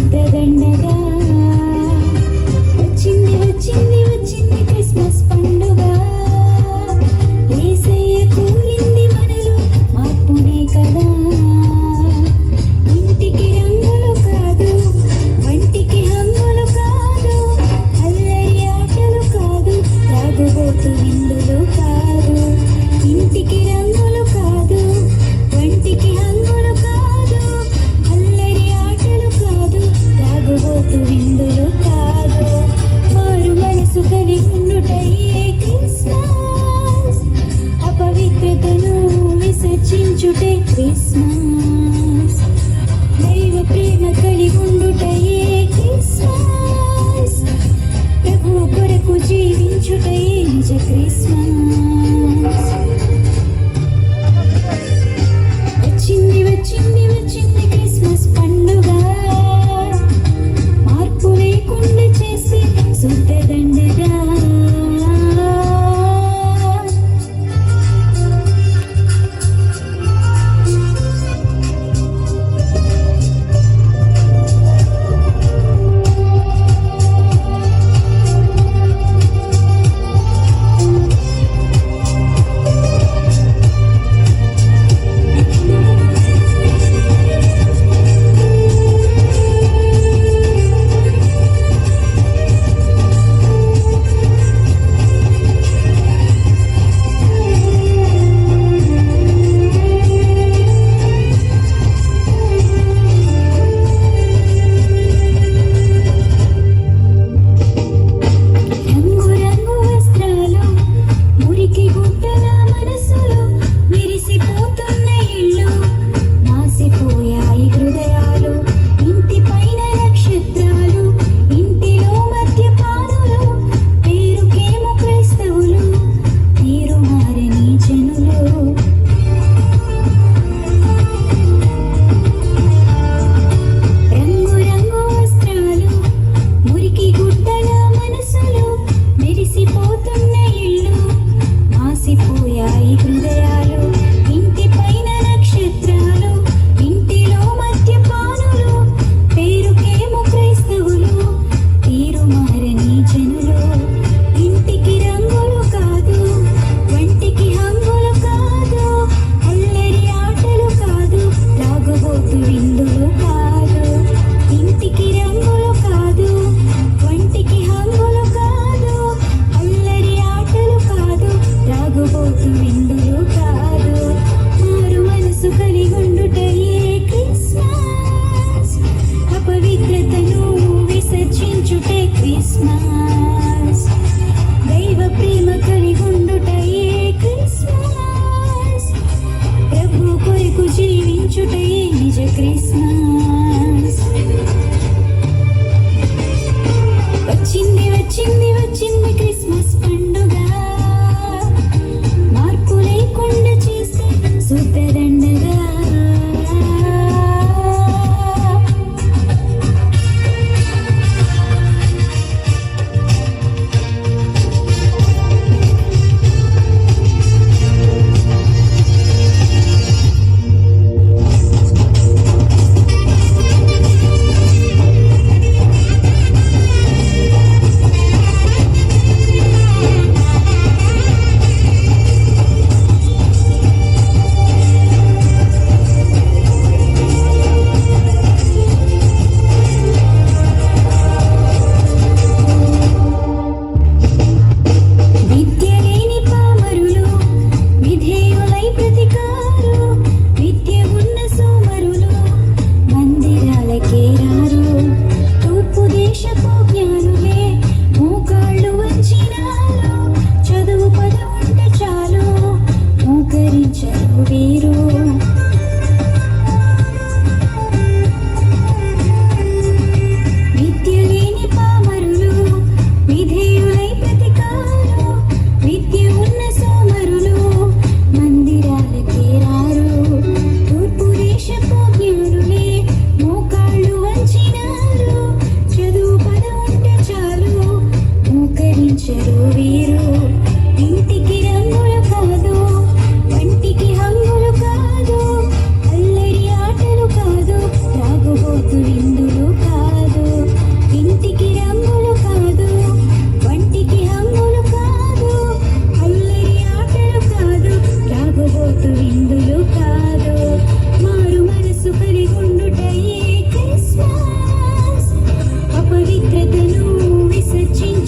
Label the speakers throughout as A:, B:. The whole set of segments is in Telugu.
A: శుద్ధదండగా వచ్చింది వచ్చింది వచ్చింది క్రిస్మస్ పండుగ. యేసయ్య కోరింది మనలో మార్పునే కదా. ఇంటికి రంగులు కాదు, వంటికి హంగులు కాదు, అల్లరి ఆటలు కాదు, తాగుబోతు విందులు కాదు. ఇంటికి రంగులు కాదు, వంటికి హంగులు కాదు, అల్లరి ఆటలు కాదు, తాగుబోతు విందులు కాదు. మారు మనసు కలిగి ఉండుటయే క్రిస్మస్, అపవిత్రతను విసర్జించుటే క్రిస్మస్. దైవ ప్రేమ కలిగి ఉండుటయే క్రిస్మస్, ప్రభువు కొరకు జీవించుటయే నిజ క్రిస్మస్. వచ్చింది వచ్చింది వచ్చింది క్రిస్మస్ పండుగ, మార్పు లేకుండా చేసి శుద్ధదండగా.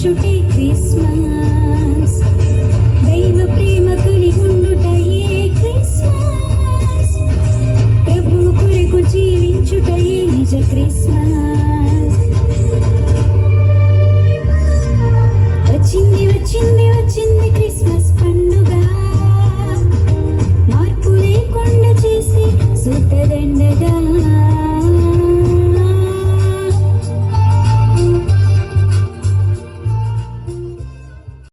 A: జీవించుటే క్రిస్మస్. దైవ ప్రేమ కలిగి ఉండుటయే క్రిస్మస్. ప్రభువు కొరకు జీవించుటయే నిజ క్రిస్మస్. వచ్చింది వచ్చింది వచ్చింది క్రిస్మస్ పండుగ. మార్పు లేకుండా చేసి సుఖదండగా